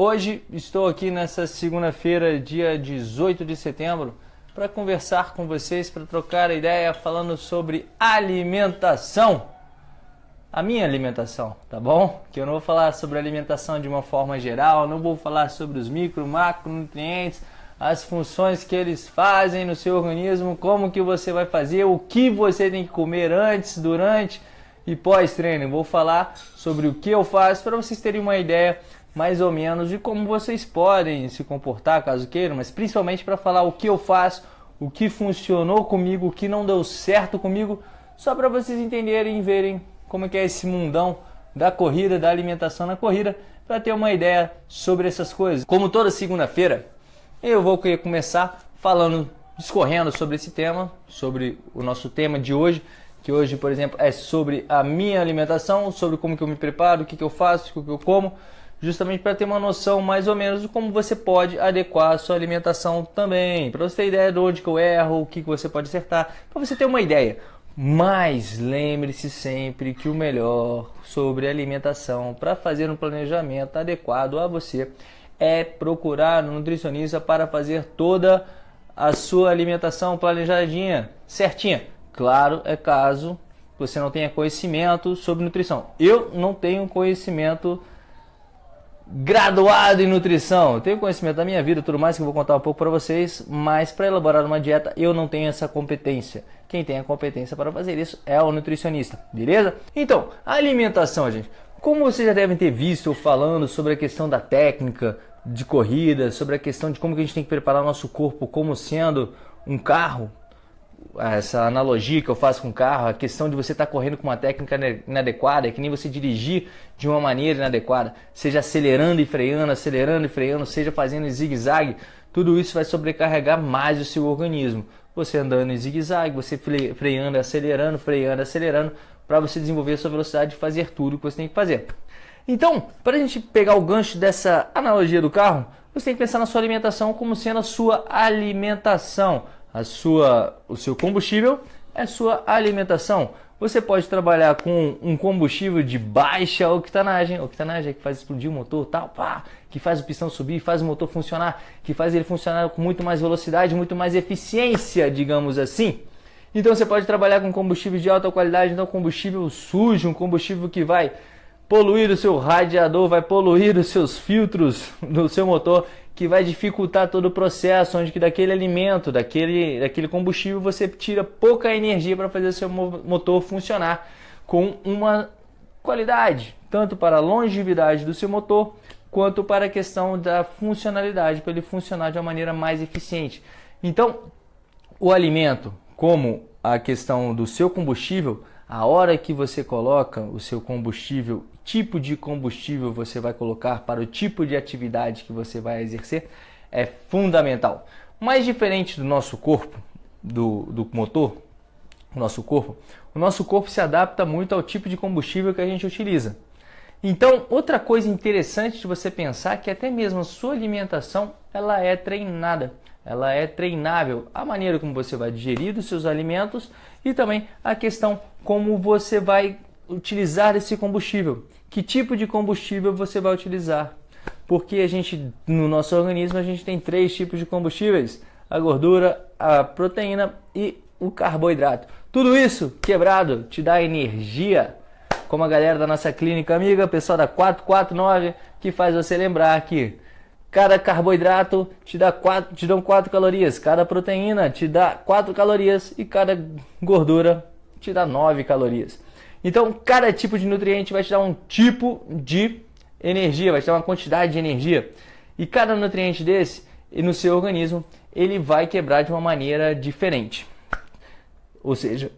Hoje estou aqui nessa segunda-feira, dia 18 de setembro, para conversar com vocês, para trocar ideia falando sobre alimentação. A minha alimentação, tá bom? Que eu não vou falar sobre alimentação de uma forma geral, não vou falar sobre os micro, macronutrientes, as funções que eles fazem no seu organismo, como que você vai fazer, o que você tem que comer antes, durante e pós-treino. Vou falar sobre o que eu faço para vocês terem uma ideia mais ou menos de como vocês podem se comportar caso queiram, mas principalmente para falar o que eu faço, o que funcionou comigo, o que não deu certo comigo, só para vocês entenderem e verem como é que é esse mundão da corrida, da alimentação na corrida, para ter uma ideia sobre essas coisas. Como toda segunda-feira, eu vou começar falando, discorrendo sobre esse tema, sobre o nosso tema de hoje, que hoje, por exemplo, é sobre a minha alimentação, sobre como que eu me preparo, o que eu faço, o que eu como, justamente para ter uma noção mais ou menos de como você pode adequar a sua alimentação também, para você ter ideia de onde que eu erro, o que você pode acertar, para você ter uma ideia. Mas lembre-se sempre que o melhor sobre alimentação para fazer um planejamento adequado a você é procurar um nutricionista para fazer toda a sua alimentação planejadinha, certinha. Claro, é caso você não tenha conhecimento sobre nutrição. Eu não tenho conhecimento graduado em nutrição. Eu tenho conhecimento da minha vida e tudo mais que eu vou contar um pouco para vocês, mas para elaborar uma dieta eu não tenho essa competência. Quem tem a competência para fazer isso é o nutricionista, beleza? Então, a alimentação, gente. Como vocês já devem ter visto eu falando sobre a questão da técnica de corrida, sobre a questão de como que a gente tem que preparar o nosso corpo como sendo um carro, essa analogia que eu faço com o carro, a questão de você estar correndo com uma técnica inadequada, é que nem você dirigir de uma maneira inadequada, seja acelerando e freando, seja fazendo zigue-zague, tudo isso vai sobrecarregar mais o seu organismo. Você andando em zigue-zague, você freando, acelerando, para você desenvolver a sua velocidade e fazer tudo que você tem que fazer. Então, para a gente pegar o gancho dessa analogia do carro, você tem que pensar na sua alimentação como sendo a sua alimentação. O seu combustível é a sua alimentação. Você pode trabalhar com um combustível de baixa octanagem é que faz explodir o motor, tal, que faz o pistão subir, faz o motor funcionar, que faz ele funcionar com muito mais velocidade, muito mais eficiência, digamos assim. Então você pode trabalhar com combustível de alta qualidade, então combustível sujo, um combustível que vai poluir o seu radiador, vai poluir os seus filtros do seu motor, que vai dificultar todo o processo, onde que daquele alimento, daquele combustível, você tira pouca energia para fazer o seu motor funcionar com uma qualidade, tanto para a longevidade do seu motor, quanto para a questão da funcionalidade, para ele funcionar de uma maneira mais eficiente. Então, o alimento, como a questão do seu combustível, a hora que você coloca o seu combustível, tipo de combustível você vai colocar para o tipo de atividade que você vai exercer, é fundamental. Mais diferente do nosso corpo, do motor, o nosso corpo se adapta muito ao tipo de combustível que a gente utiliza. Então, outra coisa interessante de você pensar é que até mesmo a sua alimentação, ela é treinada. Ela é treinável, a maneira como você vai digerir os seus alimentos e também a questão como você vai utilizar esse combustível. Que tipo de combustível você vai utilizar? Porque no nosso organismo, a gente tem 3 tipos de combustíveis: a gordura, a proteína e o carboidrato. Tudo isso quebrado te dá energia, como a galera da nossa clínica amiga, pessoal da 449, que faz você lembrar que cada carboidrato te dão 4 calorias, cada proteína te dá 4 calorias e cada gordura te dá 9 calorias. Então, cada tipo de nutriente vai te dar um tipo de energia, vai te dar uma quantidade de energia. E cada nutriente desse, no seu organismo, ele vai quebrar de uma maneira diferente. Ou seja,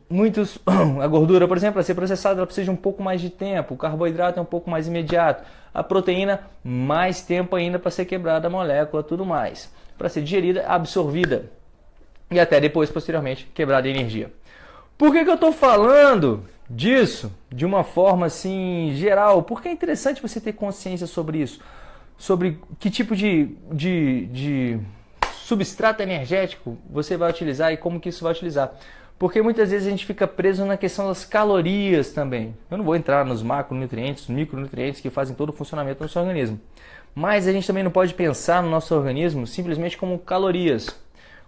a gordura, por exemplo, para ser processada, ela precisa de um pouco mais de tempo. O carboidrato é um pouco mais imediato. A proteína, mais tempo ainda para ser quebrada a molécula, tudo mais. Para ser digerida, absorvida. E até depois, posteriormente, quebrada a energia. Por que eu estou falando disso de uma forma assim geral? Porque é interessante você ter consciência sobre isso. Sobre que tipo de substrato energético você vai utilizar e como que isso vai utilizar. Porque muitas vezes a gente fica preso na questão das calorias também. Eu não vou entrar nos macronutrientes, os micronutrientes que fazem todo o funcionamento do seu organismo. Mas a gente também não pode pensar no nosso organismo simplesmente como calorias.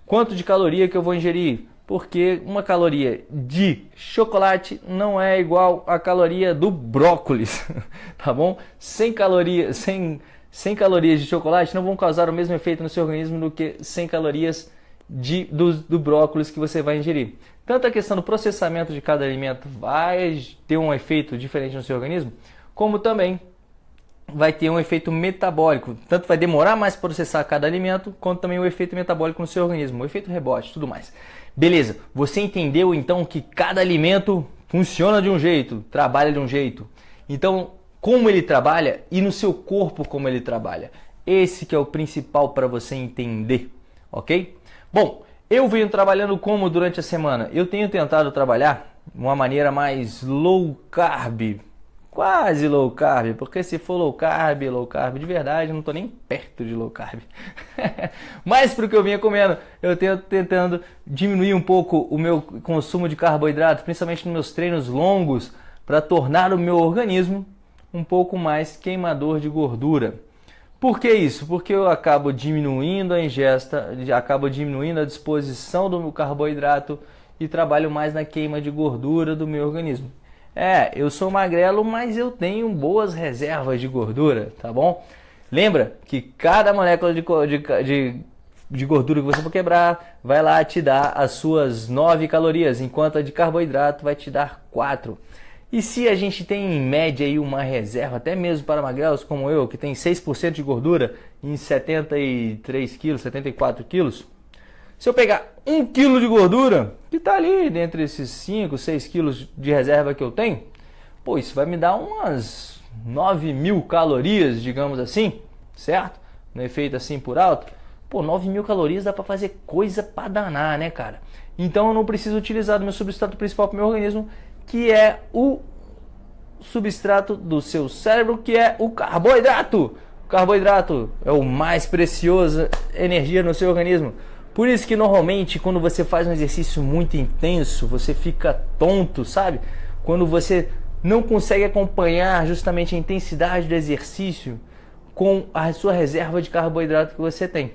Quanto de caloria que eu vou ingerir? Porque uma caloria de chocolate não é igual à caloria do brócolis, tá bom? 100 calorias de chocolate não vão causar o mesmo efeito no seu organismo do que 100 calorias do brócolis que você vai ingerir. Tanto a questão do processamento de cada alimento vai ter um efeito diferente no seu organismo, como também vai ter um efeito metabólico. Tanto vai demorar mais para processar cada alimento, quanto também o efeito metabólico no seu organismo, o efeito rebote, tudo mais. Beleza, você entendeu então que cada alimento funciona de um jeito, trabalha de um jeito. Então, como ele trabalha e no seu corpo como ele trabalha. Esse que é o principal para você entender, ok? Bom, eu venho trabalhando como durante a semana? Eu tenho tentado trabalhar de uma maneira mais low carb, quase low carb, porque se for low carb de verdade, eu não estou nem perto de low carb. Mas para o que eu vinha comendo, eu tenho tentando diminuir um pouco o meu consumo de carboidrato, principalmente nos meus treinos longos, para tornar o meu organismo um pouco mais queimador de gordura. Por que isso? Porque eu acabo diminuindo a ingesta, acabo diminuindo a disposição do meu carboidrato e trabalho mais na queima de gordura do meu organismo. Eu sou magrelo, mas eu tenho boas reservas de gordura, tá bom? Lembra que cada molécula de gordura que você for quebrar vai lá te dar as suas 9 calorias, enquanto a de carboidrato vai te dar 4. E se a gente tem em média aí uma reserva, até mesmo para magrelos como eu, que tem 6% de gordura em 73 quilos, 74 quilos, se eu pegar 1 quilo de gordura, que está ali dentre esses 5, 6 quilos de reserva que eu tenho, pô, isso vai me dar umas 9.000 calorias, digamos assim, certo? No efeito assim por alto. Pô, 9.000 calorias dá para fazer coisa para danar, né, cara? Então eu não preciso utilizar do meu substrato principal para o meu organismo, que é o substrato do seu cérebro, que é o carboidrato. O carboidrato é o mais precioso energia no seu organismo. Por isso que normalmente quando você faz um exercício muito intenso, você fica tonto, sabe? Quando você não consegue acompanhar justamente a intensidade do exercício com a sua reserva de carboidrato que você tem.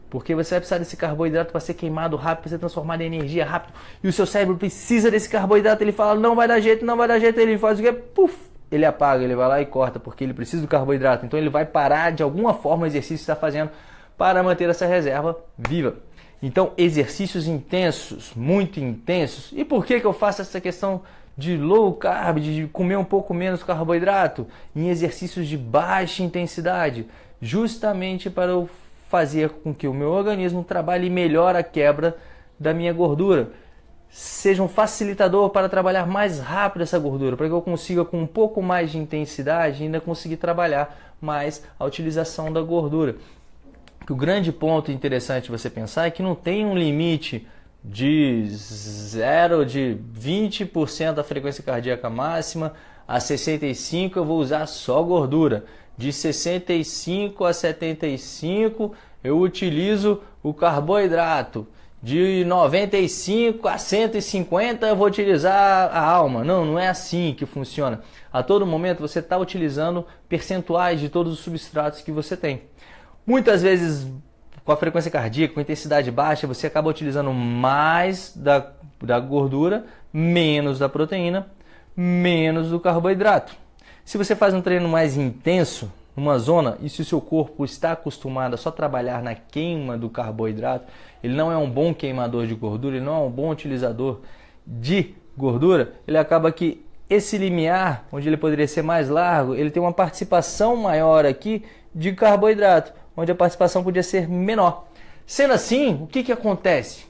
Porque você vai precisar desse carboidrato para ser queimado rápido, para ser transformado em energia rápido. E o seu cérebro precisa desse carboidrato. Ele fala, não vai dar jeito, não vai dar jeito. Ele faz o quê? Puf! Ele apaga, ele vai lá e corta, porque ele precisa do carboidrato. Então ele vai parar de alguma forma o exercício que está fazendo para manter essa reserva viva. Então exercícios intensos, muito intensos. E por que eu faço essa questão de low carb, de comer um pouco menos carboidrato? Em exercícios de baixa intensidade. Justamente para eu fazer com que o meu organismo trabalhe melhor a quebra da minha gordura. Seja um facilitador para trabalhar mais rápido essa gordura, para que eu consiga com um pouco mais de intensidade ainda conseguir trabalhar mais a utilização da gordura. O grande ponto interessante você pensar é que não tem um limite de 20% da frequência cardíaca máxima a 65 eu vou usar só gordura. De 65 a 75 eu utilizo o carboidrato. De 95 a 150 eu vou utilizar a alma. Não é assim que funciona. A todo momento você está utilizando percentuais de todos os substratos que você tem. Muitas vezes com a frequência cardíaca, com a intensidade baixa, você acaba utilizando mais da gordura, menos da proteína, menos do carboidrato. Se você faz um treino mais intenso, numa zona, e se o seu corpo está acostumado a só trabalhar na queima do carboidrato, ele não é um bom queimador de gordura, ele não é um bom utilizador de gordura, ele acaba que esse limiar, onde ele poderia ser mais largo, ele tem uma participação maior aqui de carboidrato, onde a participação podia ser menor. Sendo assim, o que acontece?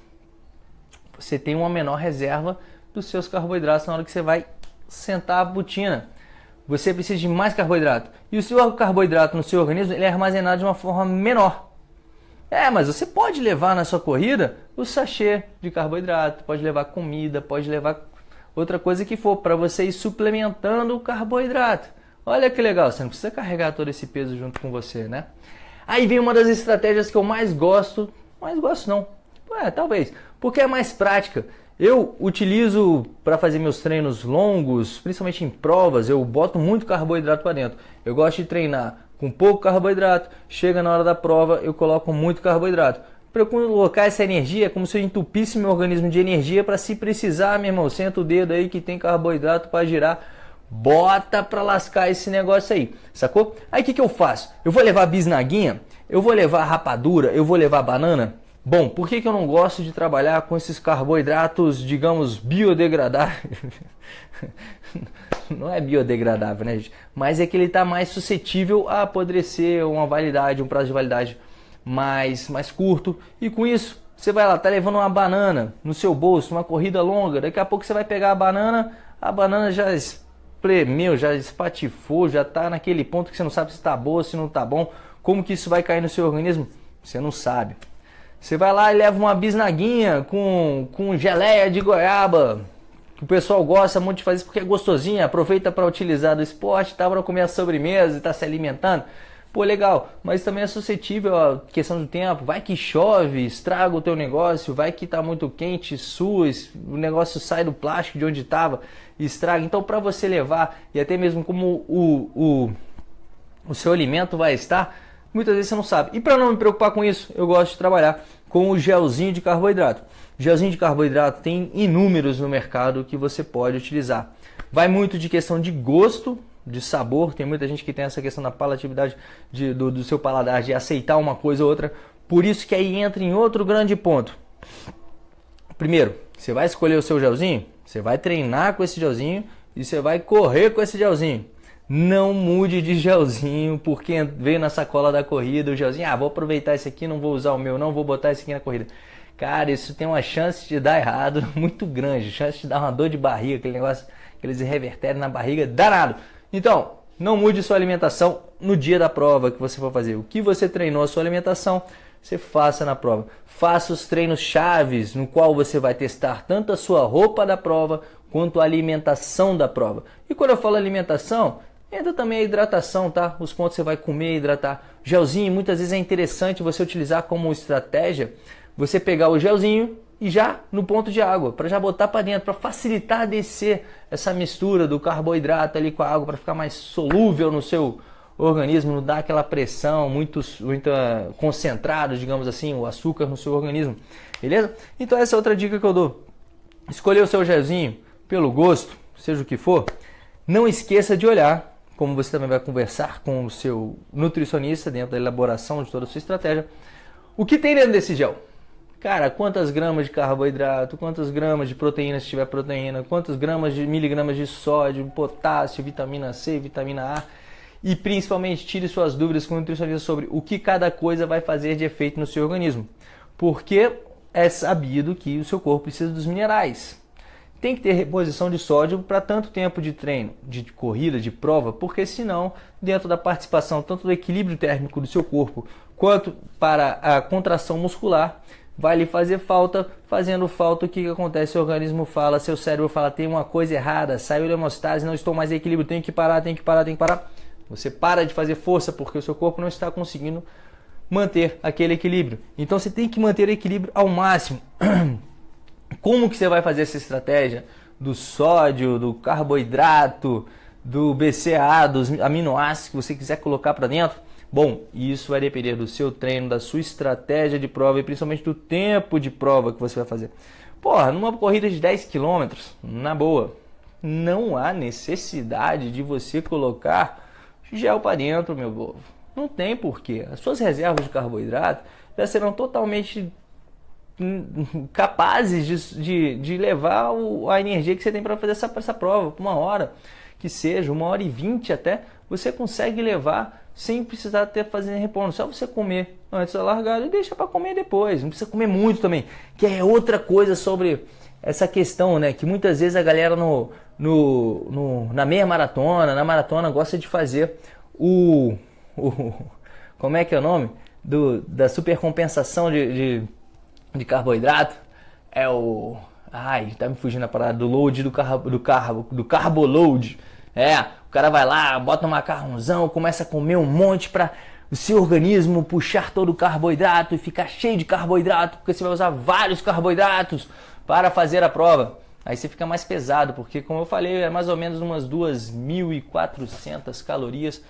Você tem uma menor reserva dos seus carboidratos na hora que você vai sentar a botina. Você precisa de mais carboidrato. E o seu carboidrato no seu organismo ele é armazenado de uma forma menor. Mas você pode levar na sua corrida o sachê de carboidrato, pode levar comida, pode levar outra coisa que for, para você ir suplementando o carboidrato. Olha que legal, você não precisa carregar todo esse peso junto com você, né? Aí vem uma das estratégias que eu mais gosto não, talvez, porque é mais prática. Eu utilizo para fazer meus treinos longos, principalmente em provas, eu boto muito carboidrato para dentro. Eu gosto de treinar com pouco carboidrato. Chega na hora da prova, eu coloco muito carboidrato. Para eu colocar essa energia, é como se eu entupisse meu organismo de energia para, se precisar, meu irmão, senta o dedo aí que tem carboidrato para girar, bota para lascar esse negócio aí, sacou? Aí o que eu faço? Eu vou levar bisnaguinha, eu vou levar rapadura, eu vou levar banana. Bom, por que eu não gosto de trabalhar com esses carboidratos, digamos, biodegradáveis? Não é biodegradável, né, gente? Mas é que ele está mais suscetível a apodrecer, uma validade, um prazo de validade mais curto. E com isso, você vai lá, tá levando uma banana no seu bolso, uma corrida longa. Daqui a pouco você vai pegar a banana já espremeu, já espatifou, já tá naquele ponto que você não sabe se está boa, se não tá bom. Como que isso vai cair no seu organismo? Você não sabe. Você vai lá e leva uma bisnaguinha com geleia de goiaba, que o pessoal gosta muito de fazer isso porque é gostosinha, aproveita para utilizar do esporte, tá, para comer a sobremesa e tá se alimentando. Pô, legal, mas também é suscetível à questão do tempo. Vai que chove, estraga o teu negócio, vai que tá muito quente, sua, o negócio sai do plástico de onde estava e estraga. Então, para você levar, e até mesmo como o seu alimento vai estar, muitas vezes você não sabe. E para não me preocupar com isso, eu gosto de trabalhar com o gelzinho de carboidrato. Gelzinho de carboidrato tem inúmeros no mercado que você pode utilizar. Vai muito de questão de gosto, de sabor. Tem muita gente que tem essa questão da palatabilidade do seu paladar, de aceitar uma coisa ou outra. Por isso que aí entra em outro grande ponto. Primeiro, você vai escolher o seu gelzinho, você vai treinar com esse gelzinho e você vai correr com esse gelzinho. Não mude de gelzinho porque veio na sacola da corrida o gelzinho. Vou aproveitar esse aqui, não vou usar o meu, não vou botar esse aqui na corrida. Cara, isso tem uma chance de dar errado muito grande. Chance de dar uma dor de barriga, aquele negócio, aqueles revertérios na barriga, danado. Então, não mude sua alimentação no dia da prova que você for fazer. O que você treinou a sua alimentação, você faça na prova. Faça os treinos chaves, no qual você vai testar tanto a sua roupa da prova, quanto a alimentação da prova. E quando eu falo alimentação, entra também a hidratação, tá? Os pontos que você vai comer e hidratar. Gelzinho, muitas vezes é interessante você utilizar como estratégia, você pegar o gelzinho e já no ponto de água, para já botar para dentro, para facilitar descer essa mistura do carboidrato ali com a água, para ficar mais solúvel no seu organismo, não dar aquela pressão muito concentrado, digamos assim, o açúcar no seu organismo, beleza? Então essa é outra dica que eu dou. Escolher o seu gelzinho pelo gosto, seja o que for, não esqueça de olhar, como você também vai conversar com o seu nutricionista dentro da elaboração de toda a sua estratégia, o que tem dentro desse gel. Cara, quantas gramas de carboidrato, quantas gramas de proteína se tiver proteína, quantos gramas de miligramas de sódio, potássio, vitamina C, vitamina A. E principalmente tire suas dúvidas com o nutricionista sobre o que cada coisa vai fazer de efeito no seu organismo. Porque é sabido que o seu corpo precisa dos minerais. Tem que ter reposição de sódio para tanto tempo de treino, de corrida, de prova, porque senão, dentro da participação tanto do equilíbrio térmico do seu corpo, quanto para a contração muscular, vai lhe fazer falta. Fazendo falta, o que acontece? O organismo fala, seu cérebro fala, tem uma coisa errada, saiu da hemostase, não estou mais em equilíbrio, tenho que parar. Você para de fazer força porque o seu corpo não está conseguindo manter aquele equilíbrio. Então você tem que manter o equilíbrio ao máximo. Como que você vai fazer essa estratégia do sódio, do carboidrato, do BCAA, dos aminoácidos que você quiser colocar para dentro? Bom, isso vai depender do seu treino, da sua estratégia de prova e principalmente do tempo de prova que você vai fazer. Porra, numa corrida de 10 km, na boa, não há necessidade de você colocar gel para dentro, meu povo. Não tem porquê. As suas reservas de carboidrato já serão totalmente capazes de levar a energia que você tem para fazer essa prova por uma hora, que seja 1h20 até, você consegue levar sem precisar ter fazer repouso. Só você comer antes da largada e deixa para comer depois. Não precisa comer muito também, que é outra coisa sobre essa questão, né? Que muitas vezes a galera na meia maratona, na maratona, gosta de fazer como é que é o nome? Da supercompensação de carboidrato. É o... Ai, tá me fugindo a parada do load do carboload. O cara vai lá, bota um macarrãozão, começa a comer um monte para o seu organismo puxar todo o carboidrato e ficar cheio de carboidrato, porque você vai usar vários carboidratos para fazer a prova. Aí você fica mais pesado, porque como eu falei, é mais ou menos umas 2.400 calorias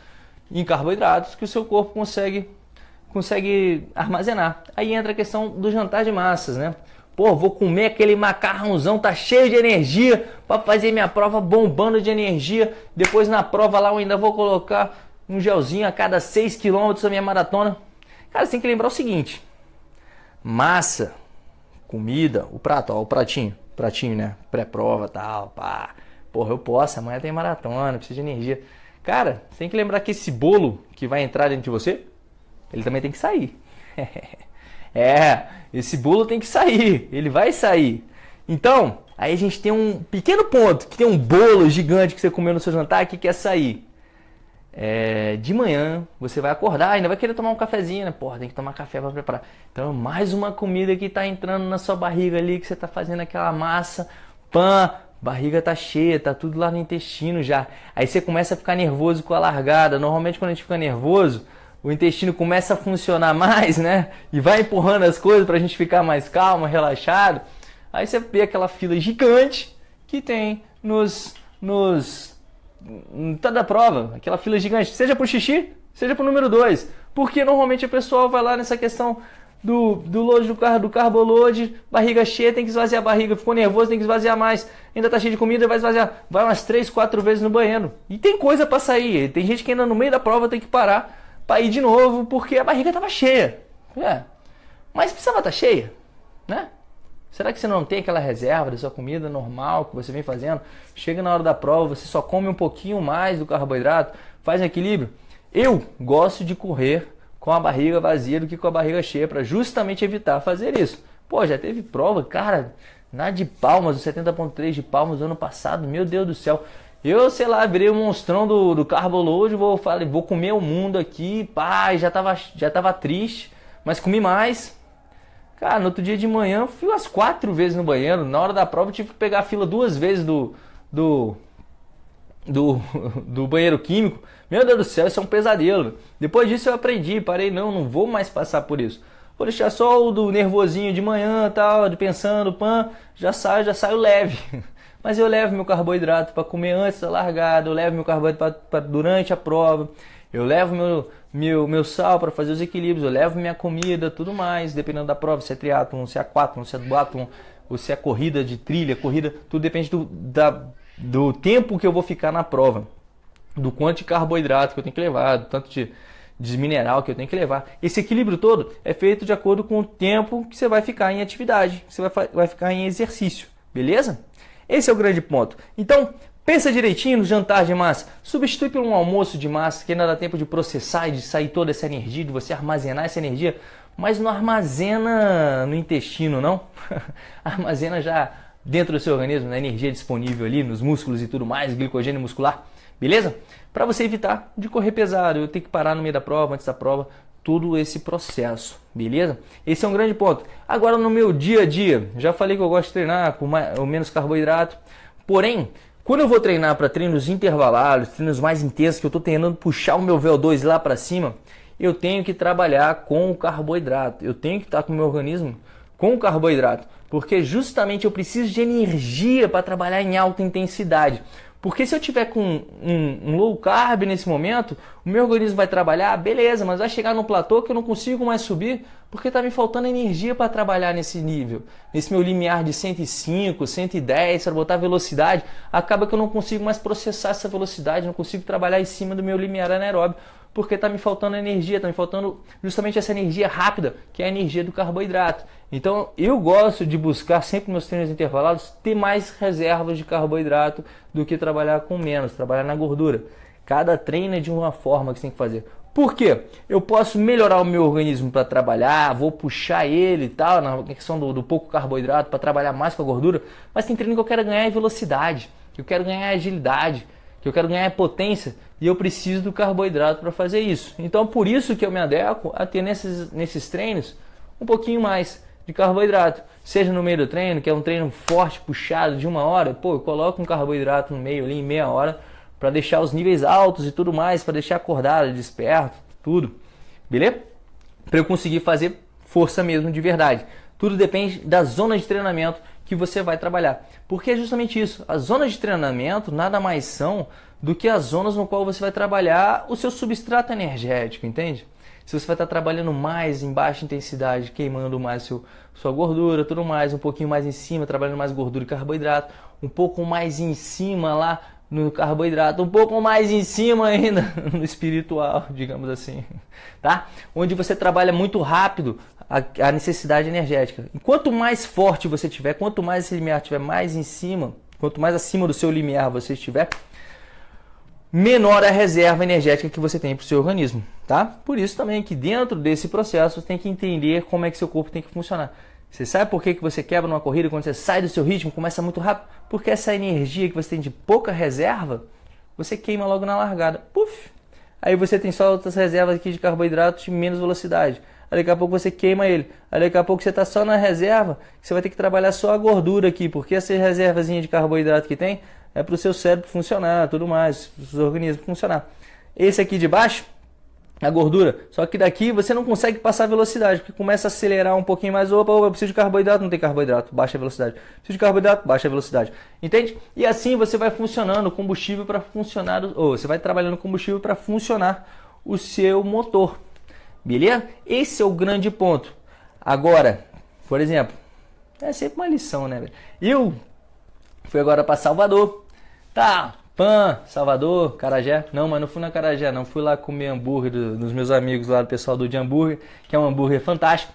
em carboidratos que o seu corpo consegue armazenar. Aí entra a questão do jantar de massas, né? Pô, vou comer aquele macarrãozão, tá cheio de energia para fazer minha prova, bombando de energia. Depois na prova lá eu ainda vou colocar um gelzinho a cada 6 km da minha maratona. Cara, você tem que lembrar o seguinte: massa, comida, o prato, ó, o pratinho, né? Pré-prova, tal, pá. Porra, eu posso, amanhã tem maratona, preciso de energia. Cara, você tem que lembrar que esse bolo que vai entrar dentro de você, ele também tem que sair. Esse bolo tem que sair, ele vai sair. Então, aí a gente tem um pequeno ponto, que tem um bolo gigante que você comeu no seu jantar que quer sair. De manhã, você vai acordar, ainda vai querer tomar um cafezinho, né? Porra, tem que tomar café para preparar. Então, mais uma comida que tá entrando na sua barriga ali, que você tá fazendo aquela massa, pã, barriga tá cheia, tá tudo lá no intestino já. Aí você começa a ficar nervoso com a largada. Normalmente quando a gente fica nervoso, o intestino começa a funcionar mais, né? E vai empurrando as coisas pra gente ficar mais calmo, relaxado. Aí você vê aquela fila gigante que tem toda a prova, aquela fila gigante, seja pro xixi, seja pro número 2. Porque normalmente o pessoal vai lá nessa questão do load do carbo load, barriga cheia, tem que esvaziar a barriga, ficou nervoso, tem que esvaziar mais, ainda tá cheio de comida, vai esvaziar, vai umas 3, 4 vezes no banheiro. E tem coisa para sair, tem gente que ainda no meio da prova tem que parar para ir de novo, porque a barriga tava cheia. Mas precisava estar cheia, né? Será que você não tem aquela reserva da sua comida normal que você vem fazendo? Chega na hora da prova, você só come um pouquinho mais do carboidrato, faz um equilíbrio? Eu gosto de correr com a barriga vazia do que com a barriga cheia, para justamente evitar fazer isso. Pô, já teve prova, cara, na de Palmas, o 70.3 de Palmas do ano passado, meu Deus do céu. Eu, sei lá, virei um monstrão do carbo load, vou comer o mundo aqui, pá, já tava triste, mas comi mais. Cara, no outro dia de manhã, fui umas 4 vezes no banheiro. Na hora da prova, eu tive que pegar a fila 2 vezes do banheiro químico. Meu Deus do céu, isso é um pesadelo. Depois disso eu aprendi, parei, não vou mais passar por isso. Vou deixar só o do nervosinho de manhã, tal, de pensando, pã, já saio leve. Mas eu levo meu carboidrato para comer antes da largada, eu levo meu carboidrato para durante a prova, eu levo meu sal para fazer os equilíbrios, eu levo minha comida, tudo mais, dependendo da prova, se é triatlon, se é aquatlon, se é duatlon, ou se é corrida de trilha, tudo depende do tempo que eu vou ficar na prova, do quanto de carboidrato que eu tenho que levar, do tanto de mineral que eu tenho que levar. Esse equilíbrio todo é feito de acordo com o tempo que você vai ficar em atividade, que você vai ficar em exercício, beleza? Esse é o grande ponto. Então, pensa direitinho no jantar de massa. Substitui por um almoço de massa, que ainda dá tempo de processar e de sair toda essa energia, de você armazenar essa energia, mas não armazena no intestino, não. Armazena já dentro do seu organismo, na energia disponível ali, nos músculos e tudo mais, glicogênio muscular, beleza? Para você evitar de correr pesado, eu tenho que parar no meio da prova, antes da prova, todo esse processo, beleza? Esse é um grande ponto. Agora no meu dia a dia, já falei que eu gosto de treinar com menos carboidrato, porém, quando eu vou treinar para treinos intervalados, treinos mais intensos, que eu estou tentando puxar o meu VO2 lá para cima, eu tenho que trabalhar com o carboidrato, eu tenho que estar com o meu organismo com o carboidrato, porque justamente eu preciso de energia para trabalhar em alta intensidade. Porque se eu tiver com um low carb nesse momento, o meu organismo vai trabalhar, beleza, mas vai chegar num platô que eu não consigo mais subir, porque está me faltando energia para trabalhar nesse nível. Nesse meu limiar de 105, 110, para botar velocidade, acaba que eu não consigo mais processar essa velocidade, não consigo trabalhar em cima do meu limiar anaeróbio, porque está me faltando energia, está me faltando justamente essa energia rápida, que é a energia do carboidrato. Então eu gosto de buscar sempre nos treinos intervalados ter mais reservas de carboidrato do que trabalhar com menos, trabalhar na gordura. Cada treino é de uma forma que você tem que fazer. Por quê? Eu posso melhorar o meu organismo para trabalhar, vou puxar ele e tal, na questão do pouco carboidrato para trabalhar mais com a gordura, mas tem treino que eu quero ganhar em velocidade, que eu quero ganhar em agilidade, que eu quero ganhar em potência e eu preciso do carboidrato para fazer isso. Então por isso que eu me adequo a ter nesses treinos um pouquinho mais de carboidrato, seja no meio do treino, que é um treino forte, puxado de 1 hora, pô, eu coloco um carboidrato no meio ali em meia hora para deixar os níveis altos e tudo mais, para deixar acordado, desperto, tudo, beleza? Para eu conseguir fazer força mesmo de verdade. Tudo depende da zona de treinamento que você vai trabalhar, porque é justamente isso, as zonas de treinamento nada mais são do que as zonas no qual você vai trabalhar o seu substrato energético, entende? Se você vai estar trabalhando mais em baixa intensidade, queimando mais sua gordura, tudo mais, um pouquinho mais em cima, trabalhando mais gordura e carboidrato, um pouco mais em cima lá no carboidrato, um pouco mais em cima ainda no espiritual, digamos assim, tá? Onde você trabalha muito rápido a necessidade energética. E quanto mais forte você tiver, quanto mais esse limiar estiver mais em cima, quanto mais acima do seu limiar você estiver, menor a reserva energética que você tem para o seu organismo, tá? Por isso também que dentro desse processo você tem que entender como é que seu corpo tem que funcionar. Você sabe por que você quebra numa corrida quando você sai do seu ritmo, começa muito rápido? Porque essa energia que você tem de pouca reserva, você queima logo na largada. Puf! Aí você tem só outras reservas aqui de carboidratos de menos velocidade. Aí daqui a pouco você queima ele. Aí daqui a pouco você está só na reserva, você vai ter que trabalhar só a gordura aqui, porque essa reservazinha de carboidrato que tem é para o seu cérebro funcionar, tudo mais, para o seu organismo funcionar. Esse aqui de baixo, a gordura, só que daqui você não consegue passar a velocidade, porque começa a acelerar um pouquinho mais, opa, eu preciso de carboidrato, não tem carboidrato, baixa a velocidade. Preciso de carboidrato, baixa a velocidade. Entende? E assim você vai funcionando o combustível para funcionar, ou você vai trabalhando combustível para funcionar o seu motor. Beleza? Esse é o grande ponto. Agora, por exemplo, é sempre uma lição, né, velho? Eu fui agora para Salvador. Tá, Salvador, Acarajé. Não, mas não fui na Acarajé, não. Fui lá comer hambúrguer dos meus amigos lá, do pessoal do de hambúrguer, que é um hambúrguer fantástico.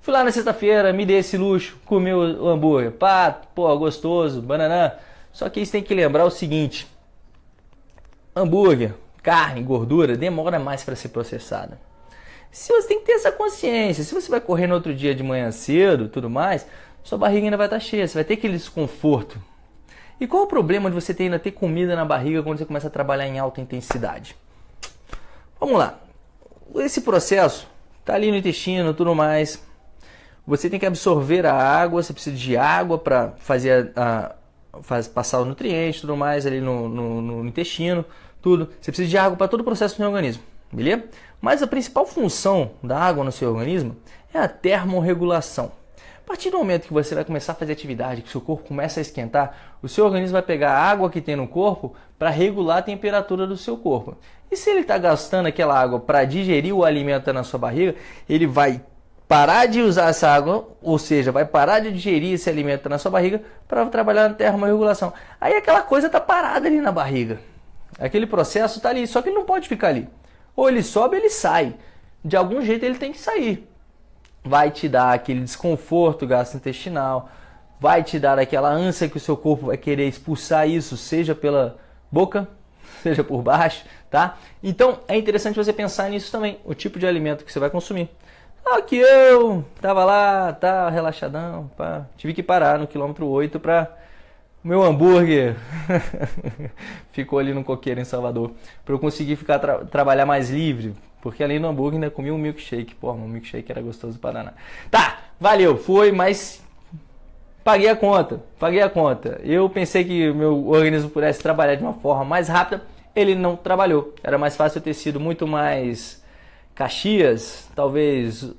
Fui lá na sexta-feira, me dei esse luxo, comi o hambúrguer. Pá, pô, gostoso, banana. Só que isso tem que lembrar o seguinte. Hambúrguer, carne, gordura, demora mais para ser processada. Se você tem que ter essa consciência, se você vai correr no outro dia de manhã cedo, tudo mais, sua barriga ainda vai estar cheia, você vai ter aquele desconforto. E qual o problema de você ainda ter comida na barriga quando você começa a trabalhar em alta intensidade? Vamos lá. Esse processo está ali no intestino, tudo mais. Você tem que absorver a água, você precisa de água para fazer passar o nutriente, tudo mais ali no intestino, tudo. Você precisa de água para todo o processo do seu organismo, beleza? Mas a principal função da água no seu organismo é a termorregulação. A partir do momento que você vai começar a fazer atividade, que o seu corpo começa a esquentar, o seu organismo vai pegar a água que tem no corpo para regular a temperatura do seu corpo. E se ele está gastando aquela água para digerir o alimento na sua barriga, ele vai parar de usar essa água, ou seja, vai parar de digerir esse alimento na sua barriga para trabalhar na termorregulação. Aí aquela coisa está parada ali na barriga. Aquele processo está ali, só que ele não pode ficar ali. Ou ele sobe ou ele sai. De algum jeito ele tem que sair. Vai te dar aquele desconforto gastrointestinal, vai te dar aquela ânsia que o seu corpo vai querer expulsar isso, seja pela boca, seja por baixo, tá? Então é interessante você pensar nisso também, o tipo de alimento que você vai consumir. Aqui eu tava lá, tá relaxadão, pá. Tive que parar no quilômetro 8 para o meu hambúrguer ficou ali no coqueiro em Salvador, para eu conseguir ficar trabalhar mais livre. Porque além do hambúrguer ainda comi um milkshake. Pô, um milkshake era gostoso pra danar. Tá, valeu, foi, mas paguei a conta. Eu pensei que o meu organismo pudesse trabalhar de uma forma mais rápida. Ele não trabalhou. Era mais fácil eu ter sido muito mais Caxias, talvez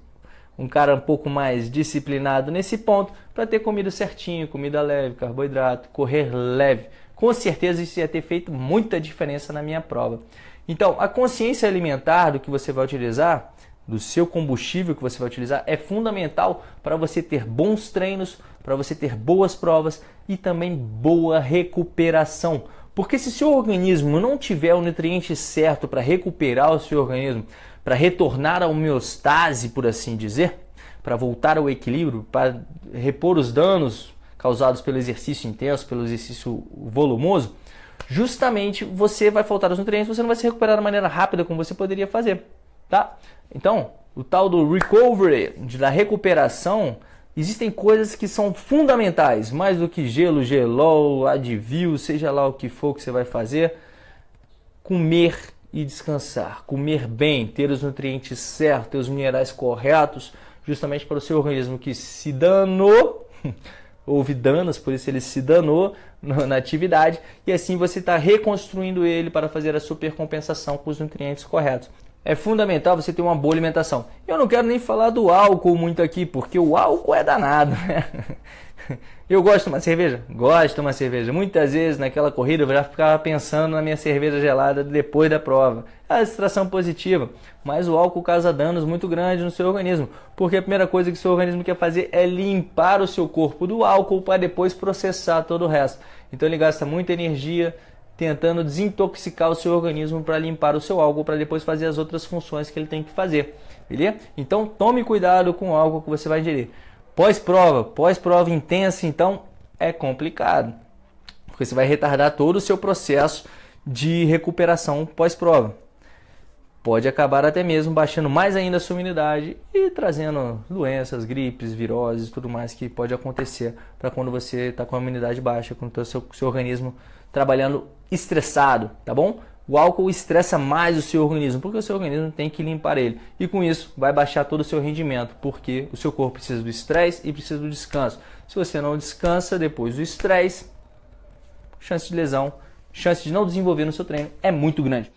um cara um pouco mais disciplinado nesse ponto, para ter comido certinho, comida leve, carboidrato, correr leve. Com certeza isso ia ter feito muita diferença na minha prova. Então, a consciência alimentar do que você vai utilizar, do seu combustível que você vai utilizar, é fundamental para você ter bons treinos, para você ter boas provas e também boa recuperação. Porque se seu organismo não tiver o nutriente certo para recuperar o seu organismo, para retornar à homeostase, por assim dizer, para voltar ao equilíbrio, para repor os danos causados pelo exercício intenso, pelo exercício volumoso, justamente você vai faltar os nutrientes, você não vai se recuperar da maneira rápida como você poderia fazer, tá? Então, o tal do recovery, da recuperação, existem coisas que são fundamentais, mais do que gelo, gelol, Advil, seja lá o que for que você vai fazer. Comer e descansar, comer bem, ter os nutrientes certos, ter os minerais corretos, justamente para o seu organismo que se danou, houve danos, por isso ele se danou na atividade, e assim você está reconstruindo ele para fazer a supercompensação com os nutrientes corretos. É fundamental você ter uma boa alimentação. Eu não quero nem falar do álcool muito aqui, porque o álcool é danado, né? Eu gosto de tomar cerveja? Gosto de tomar cerveja. Muitas vezes naquela corrida eu já ficava pensando na minha cerveja gelada depois da prova. É a distração positiva, mas o álcool causa danos muito grandes no seu organismo, porque a primeira coisa que o seu organismo quer fazer é limpar o seu corpo do álcool para depois processar todo o resto. Então ele gasta muita energia tentando desintoxicar o seu organismo para limpar o seu álcool, para depois fazer as outras funções que ele tem que fazer, beleza? Então tome cuidado com o álcool que você vai ingerir. Pós-prova intensa, então é complicado, porque você vai retardar todo o seu processo de recuperação pós-prova. Pode acabar até mesmo baixando mais ainda a sua imunidade e trazendo doenças, gripes, viroses, tudo mais que pode acontecer para quando você está com a imunidade baixa, quando o seu organismo trabalhando estressado, tá bom? O álcool estressa mais o seu organismo, porque o seu organismo tem que limpar ele. E com isso vai baixar todo o seu rendimento, porque o seu corpo precisa do estresse e precisa do descanso. Se você não descansa depois do estresse, chance de lesão, chance de não desenvolver no seu treino é muito grande.